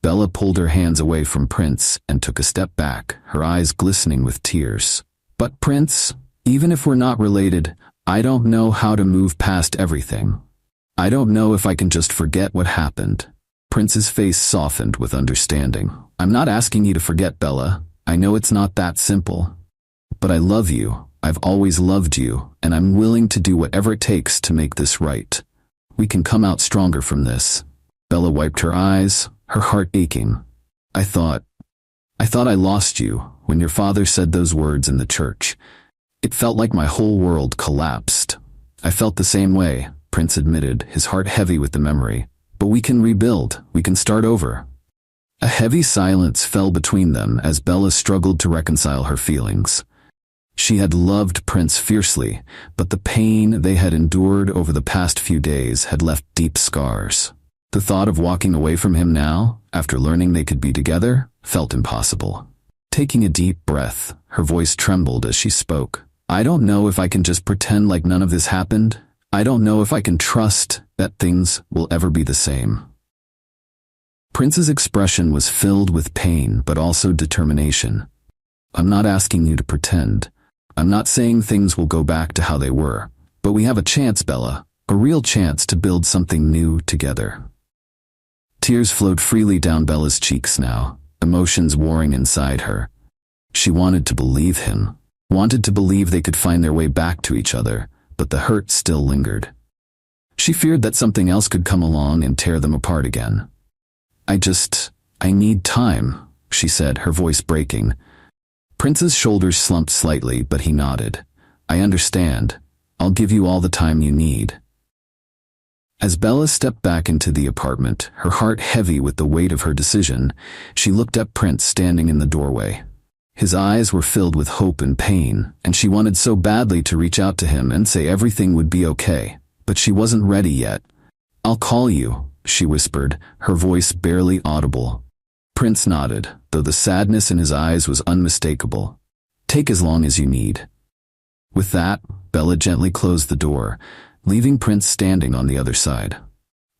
Bella pulled her hands away from Prince and took a step back, her eyes glistening with tears. "But Prince, even if we're not related, I don't know how to move past everything. I don't know if I can just forget what happened." Prince's face softened with understanding. "I'm not asking you to forget, Bella. I know it's not that simple. But I love you. I've always loved you, and I'm willing to do whatever it takes to make this right. We can come out stronger from this." Bella wiped her eyes, her heart aching. I thought I lost you when your father said those words in the church. It felt like my whole world collapsed." "I felt the same way," Prince admitted, his heart heavy with the memory. "But we can rebuild. We can start over." A heavy silence fell between them as Bella struggled to reconcile her feelings. She had loved Prince fiercely, but the pain they had endured over the past few days had left deep scars. The thought of walking away from him now, after learning they could be together, felt impossible. Taking a deep breath, her voice trembled as she spoke. "I don't know if I can just pretend like none of this happened. I don't know if I can trust that things will ever be the same." Prince's expression was filled with pain but also determination. "I'm not asking you to pretend. I'm not saying things will go back to how they were. But we have a chance, Bella, a real chance to build something new together." Tears flowed freely down Bella's cheeks now, emotions warring inside her. She wanted to believe him, wanted to believe they could find their way back to each other, but the hurt still lingered. She feared that something else could come along and tear them apart again. I need time," she said, her voice breaking. Prince's shoulders slumped slightly, but he nodded. "I understand. I'll give you all the time you need." As Bella stepped back into the apartment, her heart heavy with the weight of her decision, she looked at Prince standing in the doorway. His eyes were filled with hope and pain, and she wanted so badly to reach out to him and say everything would be okay, but she wasn't ready yet. "I'll call you," she whispered, her voice barely audible. Prince nodded, though the sadness in his eyes was unmistakable. "Take as long as you need." With that, Bella gently closed the door, leaving Prince standing on the other side.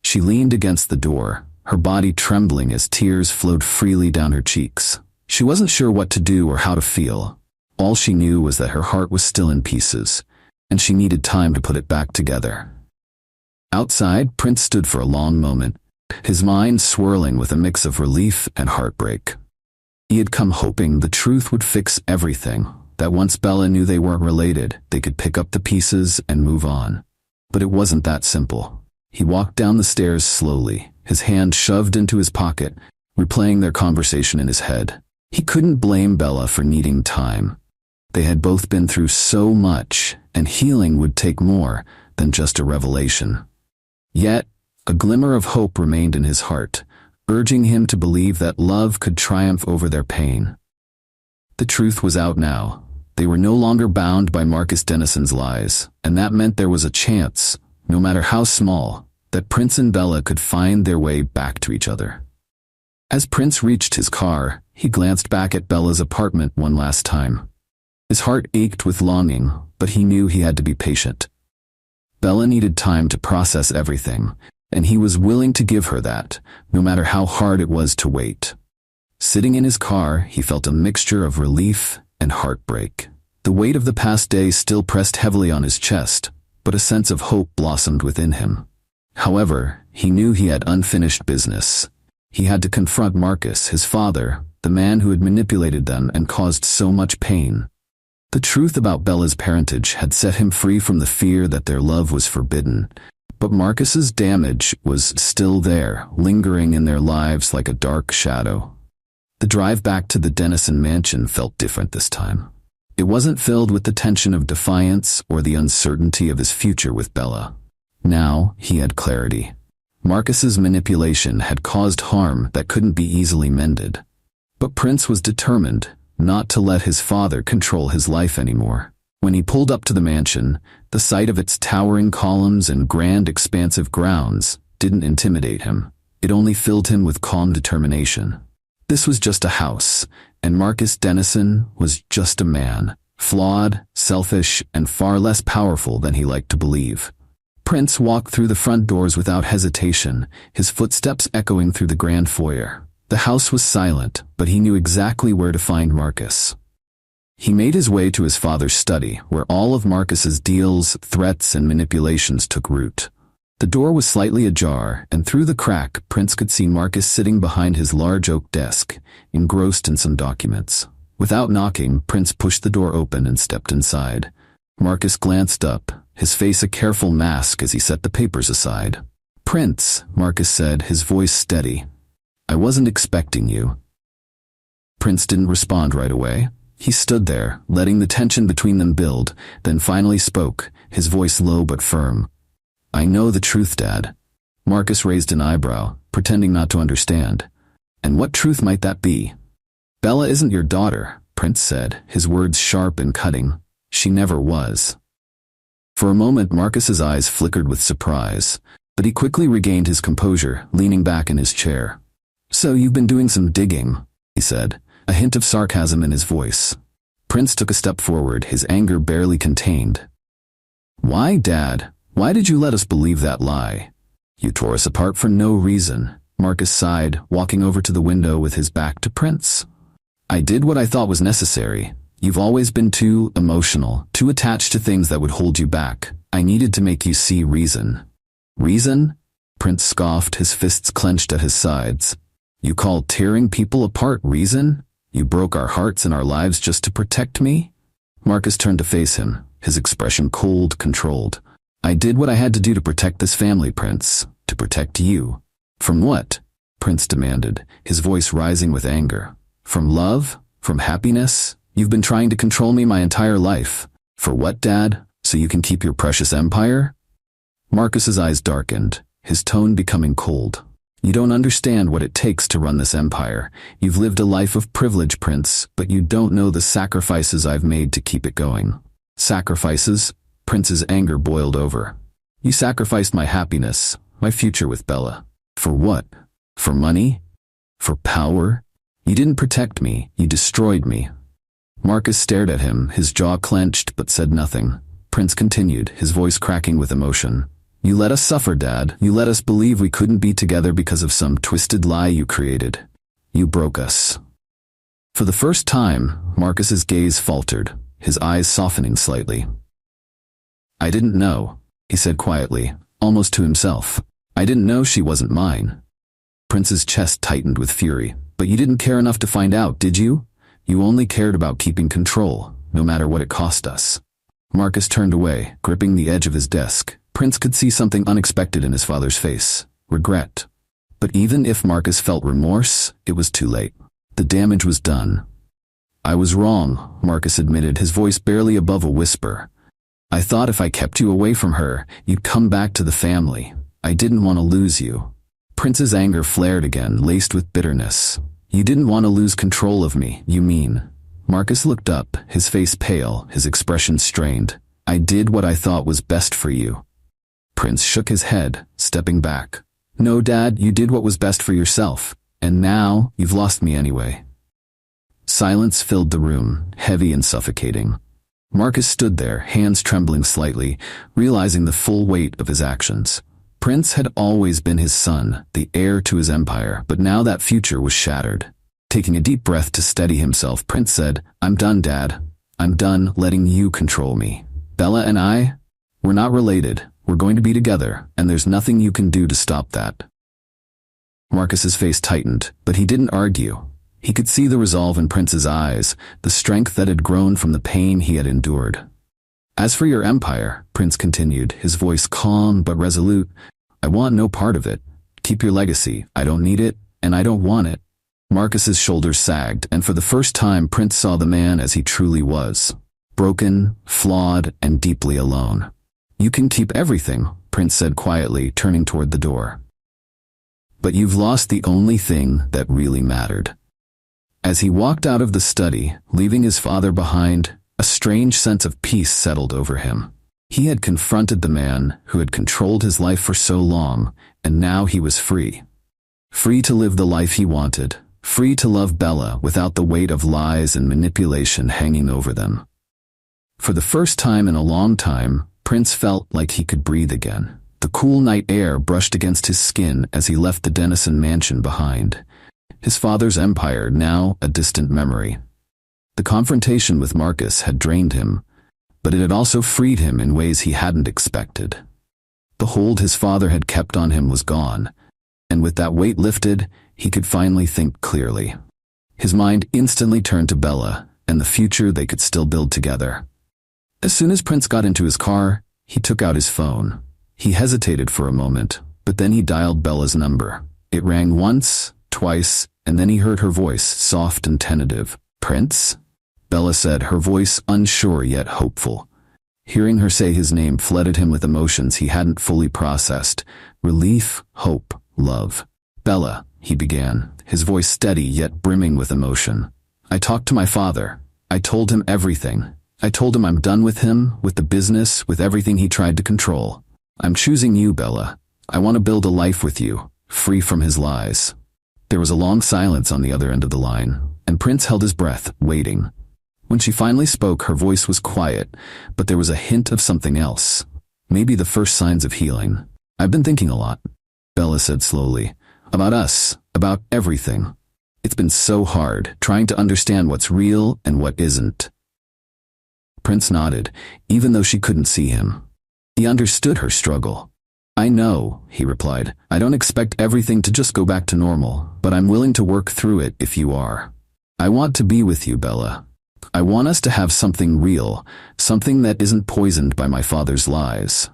She leaned against the door, her body trembling as tears flowed freely down her cheeks. She wasn't sure what to do or how to feel. All she knew was that her heart was still in pieces, and she needed time to put it back together. Outside, Prince stood for a long moment, his mind swirling with a mix of relief and heartbreak. He had come hoping the truth would fix everything, that once Bella knew they weren't related, they could pick up the pieces and move on. But it wasn't that simple. He walked down the stairs slowly, his hand shoved into his pocket, replaying their conversation in his head. He couldn't blame Bella for needing time. They had both been through so much, and healing would take more than just a revelation. Yet, a glimmer of hope remained in his heart, urging him to believe that love could triumph over their pain. The truth was out now. They were no longer bound by Marcus Dennison's lies, and that meant there was a chance, no matter how small, that Prince and Bella could find their way back to each other. As Prince reached his car, he glanced back at Bella's apartment one last time. His heart ached with longing, but he knew he had to be patient. Bella needed time to process everything, and he was willing to give her that, no matter how hard it was to wait. Sitting in his car, he felt a mixture of relief and heartbreak. The weight of the past day still pressed heavily on his chest, but a sense of hope blossomed within him. However, he knew he had unfinished business. He had to confront Marcus, his father, the man who had manipulated them and caused so much pain. The truth about Bella's parentage had set him free from the fear that their love was forbidden, but Marcus's damage was still there, lingering in their lives like a dark shadow. The drive back to the Dennison mansion felt different this time. It wasn't filled with the tension of defiance or the uncertainty of his future with Bella. Now he had clarity. Marcus's manipulation had caused harm that couldn't be easily mended. But Prince was determined not to let his father control his life anymore. When he pulled up to the mansion, the sight of its towering columns and grand expansive grounds didn't intimidate him. It only filled him with calm determination. This was just a house, and Marcus Dennison was just a man, flawed, selfish, and far less powerful than he liked to believe. Prince walked through the front doors without hesitation, his footsteps echoing through the grand foyer. The house was silent, but he knew exactly where to find Marcus. He made his way to his father's study, where all of Marcus's deals, threats, and manipulations took root. The door was slightly ajar, and through the crack, Prince could see Marcus sitting behind his large oak desk, engrossed in some documents. Without knocking, Prince pushed the door open and stepped inside. Marcus glanced up, his face a careful mask as he set the papers aside. "Prince," Marcus said, his voice steady. "I wasn't expecting you." Prince didn't respond right away. He stood there, letting the tension between them build, then finally spoke, his voice low but firm. "I know the truth, Dad." Marcus raised an eyebrow, pretending not to understand. "And what truth might that be?" "Bella isn't your daughter," Prince said, his words sharp and cutting. "She never was." For a moment, Marcus's eyes flickered with surprise, but he quickly regained his composure, leaning back in his chair. "So you've been doing some digging," he said, a hint of sarcasm in his voice. Prince took a step forward, his anger barely contained. "Why, Dad? Why did you let us believe that lie? You tore us apart for no reason." Marcus sighed, walking over to the window with his back to Prince. "I did what I thought was necessary. You've always been too emotional, too attached to things that would hold you back. I needed to make you see reason." "Reason?" Prince scoffed, his fists clenched at his sides. "You call tearing people apart reason? You broke our hearts and our lives just to protect me?" Marcus turned to face him, his expression cold, controlled. "I did what I had to do to protect this family, Prince. To protect you." "From what?" Prince demanded, his voice rising with anger. "From love? From happiness? You've been trying to control me my entire life. For what, Dad? So you can keep your precious empire?" Marcus's eyes darkened, his tone becoming cold. "You don't understand what it takes to run this empire. You've lived a life of privilege, Prince, but you don't know the sacrifices I've made to keep it going." "Sacrifices?" Prince's anger boiled over. "You sacrificed my happiness, my future with Bella. For what? For money? For power? You didn't protect me, you destroyed me." Marcus stared at him, his jaw clenched but said nothing. Prince continued, his voice cracking with emotion. "You let us suffer, Dad. You let us believe we couldn't be together because of some twisted lie you created. You broke us." For the first time, Marcus's gaze faltered, his eyes softening slightly. "I didn't know," he said quietly, almost to himself. "I didn't know she wasn't mine." Prince's chest tightened with fury. "But you didn't care enough to find out, did you? You only cared about keeping control, no matter what it cost us." Marcus turned away, gripping the edge of his desk. Prince could see something unexpected in his father's face. Regret. But even if Marcus felt remorse, it was too late. The damage was done. "I was wrong," Marcus admitted, his voice barely above a whisper. "I thought if I kept you away from her, you'd come back to the family. I didn't want to lose you." Prince's anger flared again, laced with bitterness. "You didn't want to lose control of me, you mean?" Marcus looked up, his face pale, his expression strained. "I did what I thought was best for you." Prince shook his head, stepping back. "No, Dad, you did what was best for yourself, and now you've lost me anyway." Silence filled the room, heavy and suffocating. Marcus stood there, hands trembling slightly, realizing the full weight of his actions. Prince had always been his son, the heir to his empire, but now that future was shattered. Taking a deep breath to steady himself, Prince said, "I'm done, Dad. I'm done letting you control me. Bella and I, we're not related. We're going to be together, and there's nothing you can do to stop that." Marcus's face tightened, but he didn't argue. He could see the resolve in Prince's eyes, the strength that had grown from the pain he had endured. "As for your empire," Prince continued, his voice calm but resolute, "I want no part of it. Keep your legacy. I don't need it, and I don't want it." Marcus's shoulders sagged, and for the first time Prince saw the man as he truly was. Broken, flawed, and deeply alone. "You can keep everything," Prince said quietly, turning toward the door. But you've lost the only thing that really mattered. As he walked out of the study, leaving his father behind, a strange sense of peace settled over him. He had confronted the man who had controlled his life for so long, and now he was free. Free to live the life he wanted, free to love Bella without the weight of lies and manipulation hanging over them. For the first time in a long time, Prince felt like he could breathe again. The cool night air brushed against his skin as he left the Dennison mansion behind. His father's empire, now a distant memory. The confrontation with Marcus had drained him, but it had also freed him in ways he hadn't expected. The hold his father had kept on him was gone, and with that weight lifted, he could finally think clearly. His mind instantly turned to Bella and the future they could still build together. As soon as Prince got into his car, he took out his phone. He hesitated for a moment, but then he dialed Bella's number. It rang once, twice, and then he heard her voice, soft and tentative. "Prince?" Bella said, her voice unsure yet hopeful. Hearing her say his name flooded him with emotions he hadn't fully processed. Relief, hope, love. "Bella," he began, his voice steady yet brimming with emotion. "I talked to my father. I told him everything. I told him I'm done with him, with the business, with everything he tried to control. I'm choosing you, Bella. I want to build a life with you, free from his lies." There was a long silence on the other end of the line, and Prince held his breath, waiting. When she finally spoke, her voice was quiet, but there was a hint of something else. Maybe the first signs of healing. "I've been thinking a lot," Bella said slowly. "About us, about everything. It's been so hard, trying to understand what's real and what isn't." Prince nodded, even though she couldn't see him. He understood her struggle. "I know," he replied. "I don't expect everything to just go back to normal, but I'm willing to work through it if you are. I want to be with you, Bella. I want us to have something real, something that isn't poisoned by my father's lies."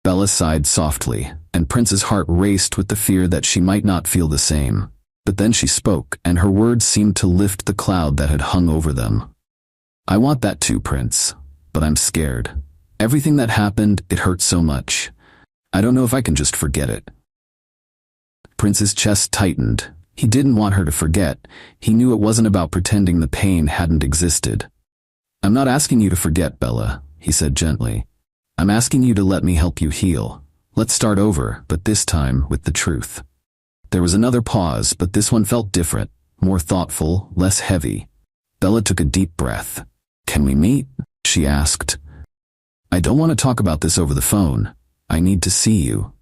Bella sighed softly, and Prince's heart raced with the fear that she might not feel the same. But then she spoke, and her words seemed to lift the cloud that had hung over them. "I want that too, Prince, but I'm scared. Everything that happened, it hurt so much. I don't know if I can just forget it." Prince's chest tightened. He didn't want her to forget. He knew it wasn't about pretending the pain hadn't existed. "I'm not asking you to forget, Bella," he said gently. "I'm asking you to let me help you heal. Let's start over, but this time with the truth." There was another pause, but this one felt different, more thoughtful, less heavy. Bella took a deep breath. "Can we meet?" she asked. "I don't want to talk about this over the phone. I need to see you."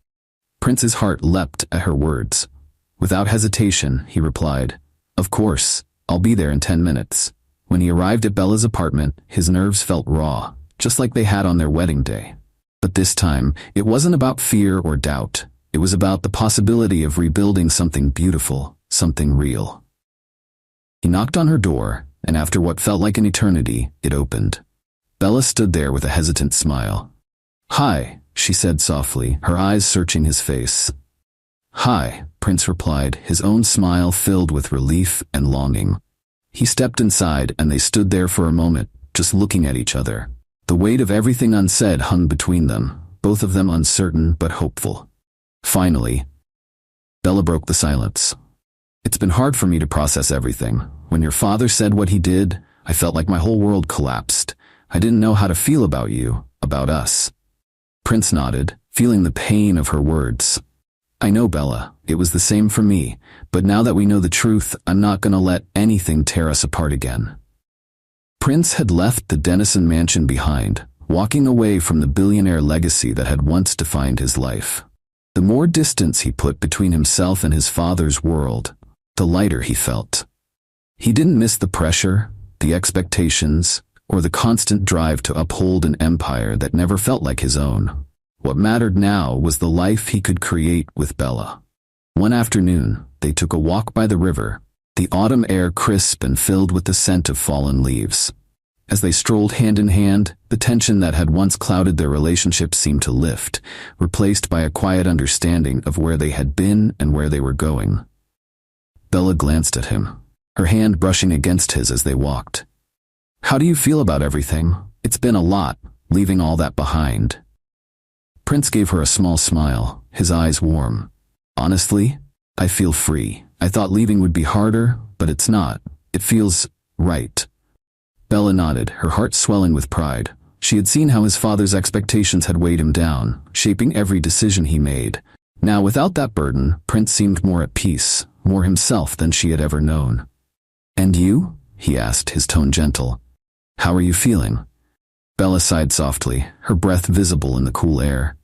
Prince's heart leapt at her words. Without hesitation, he replied, "Of course, I'll be there in 10 minutes. When he arrived at Bella's apartment, his nerves felt raw, just like they had on their wedding day. But this time, it wasn't about fear or doubt. It was about the possibility of rebuilding something beautiful, something real. He knocked on her door, and after what felt like an eternity, it opened. Bella stood there with a hesitant smile. "Hi," she said softly, her eyes searching his face. "Hi," Prince replied, his own smile filled with relief and longing. He stepped inside, and they stood there for a moment, just looking at each other. The weight of everything unsaid hung between them, both of them uncertain but hopeful. Finally, Bella broke the silence. "It's been hard for me to process everything. When your father said what he did, I felt like my whole world collapsed. I didn't know how to feel about you, about us." Prince nodded, feeling the pain of her words. "I know, Bella. It was the same for me, but now that we know the truth, I'm not going to let anything tear us apart again." Prince had left the Dennison mansion behind, walking away from the billionaire legacy that had once defined his life. The more distance he put between himself and his father's world, the lighter he felt. He didn't miss the pressure, the expectations, or the constant drive to uphold an empire that never felt like his own. What mattered now was the life he could create with Bella. One afternoon, they took a walk by the river, the autumn air crisp and filled with the scent of fallen leaves. As they strolled hand in hand, the tension that had once clouded their relationship seemed to lift, replaced by a quiet understanding of where they had been and where they were going. Bella glanced at him, her hand brushing against his as they walked. "How do you feel about everything? It's been a lot, leaving all that behind." Prince gave her a small smile, his eyes warm. Honestly, I feel free. I thought leaving would be harder, but it's not. It feels right. Bella nodded, her heart swelling with pride. She had seen how his father's expectations had weighed him down, shaping every decision he made. Now, without that burden, Prince seemed more at peace, more himself than she had ever known. "And you?" he asked, his tone gentle. "How are you feeling?" Bella sighed softly, her breath visible in the cool air.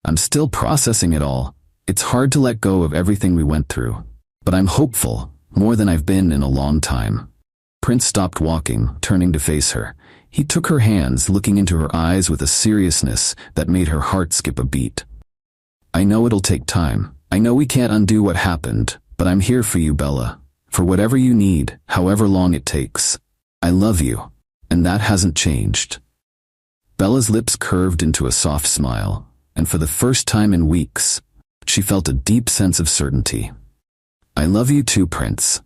"I'm still processing it all. It's hard to let go of everything we went through. But I'm hopeful, more than I've been in a long time." Prince stopped walking, turning to face her. He took her hands, looking into her eyes with a seriousness that made her heart skip a beat. "I know it'll take time. I know we can't undo what happened, but I'm here for you, Bella. For whatever you need, however long it takes. I love you, and that hasn't changed." Bella's lips curved into a soft smile, and for the first time in weeks, she felt a deep sense of certainty. "I love you too, Prince."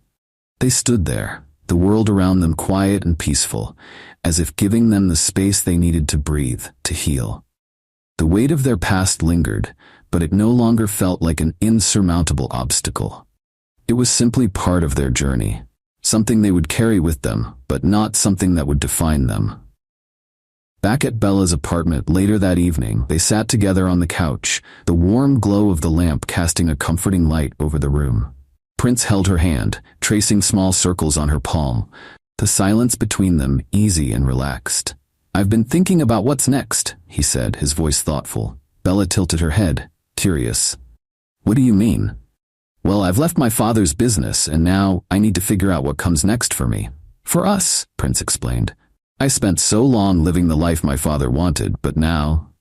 They stood there, the world around them quiet and peaceful, as if giving them the space they needed to breathe, to heal. The weight of their past lingered, but it no longer felt like an insurmountable obstacle. It was simply part of their journey, something they would carry with them, but not something that would define them. Back at Bella's apartment later that evening, they sat together on the couch, the warm glow of the lamp casting a comforting light over the room. Prince held her hand, tracing small circles on her palm, the silence between them easy and relaxed. "I've been thinking about what's next," he said, his voice thoughtful. Bella tilted her head, curious. "What do you mean?" "Well, I've left my father's business, and now I need to figure out what comes next for me." "For us," Prince explained. "I spent so long living the life my father wanted, but now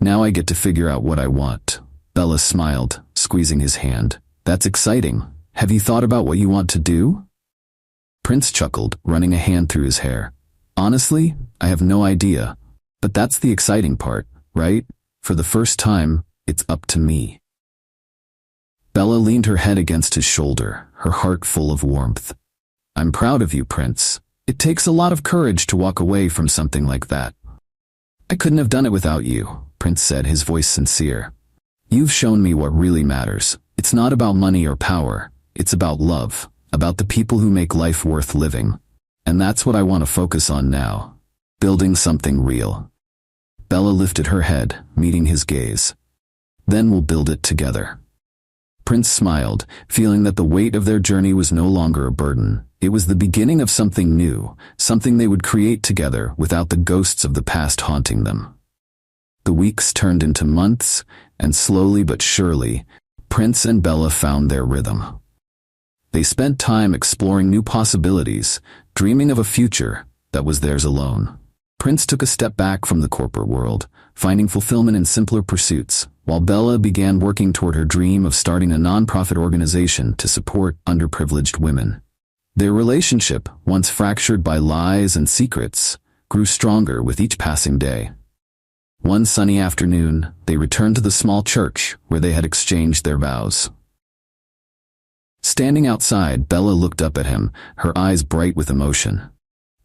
I get to figure out what I want." Bella smiled, squeezing his hand. "That's exciting. Have you thought about what you want to do?" Prince chuckled, running a hand through his hair. "Honestly, I have no idea. But that's the exciting part, right? For the first time, it's up to me." Bella leaned her head against his shoulder, her heart full of warmth. "I'm proud of you, Prince. It takes a lot of courage to walk away from something like that." "I couldn't have done it without you," Prince said, his voice sincere. "You've shown me what really matters. It's not about money or power. It's about love, about the people who make life worth living. And that's what I want to focus on now. Building something real." Bella lifted her head, meeting his gaze. "Then we'll build it together." Prince smiled, feeling that the weight of their journey was no longer a burden. It was the beginning of something new, something they would create together without the ghosts of the past haunting them. The weeks turned into months, and slowly but surely, Prince and Bella found their rhythm. They spent time exploring new possibilities, dreaming of a future that was theirs alone. Prince took a step back from the corporate world, finding fulfillment in simpler pursuits, while Bella began working toward her dream of starting a nonprofit organization to support underprivileged women. Their relationship, once fractured by lies and secrets, grew stronger with each passing day. One sunny afternoon, they returned to the small church where they had exchanged their vows. Standing outside, Bella looked up at him, her eyes bright with emotion.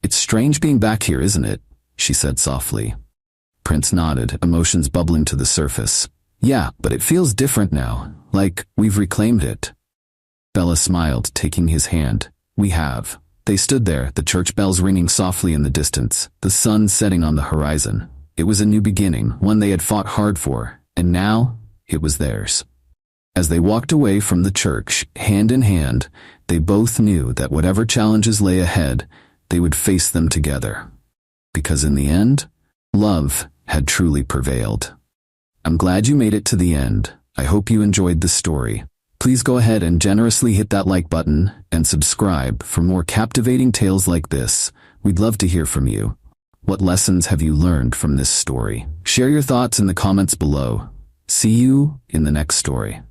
"It's strange being back here, isn't it?" she said softly. Prince nodded, emotions bubbling to the surface. "Yeah, but it feels different now, like we've reclaimed it." Bella smiled, taking his hand. "We have." They stood there, the church bells ringing softly in the distance, the sun setting on the horizon. It was a new beginning, one they had fought hard for, and now it was theirs. As they walked away from the church, hand in hand, they both knew that whatever challenges lay ahead, they would face them together. Because in the end, love had truly prevailed. I'm glad you made it to the end. I hope you enjoyed the story. Please go ahead and generously hit that like button and subscribe for more captivating tales like this. We'd love to hear from you. What lessons have you learned from this story? Share your thoughts in the comments below. See you in the next story.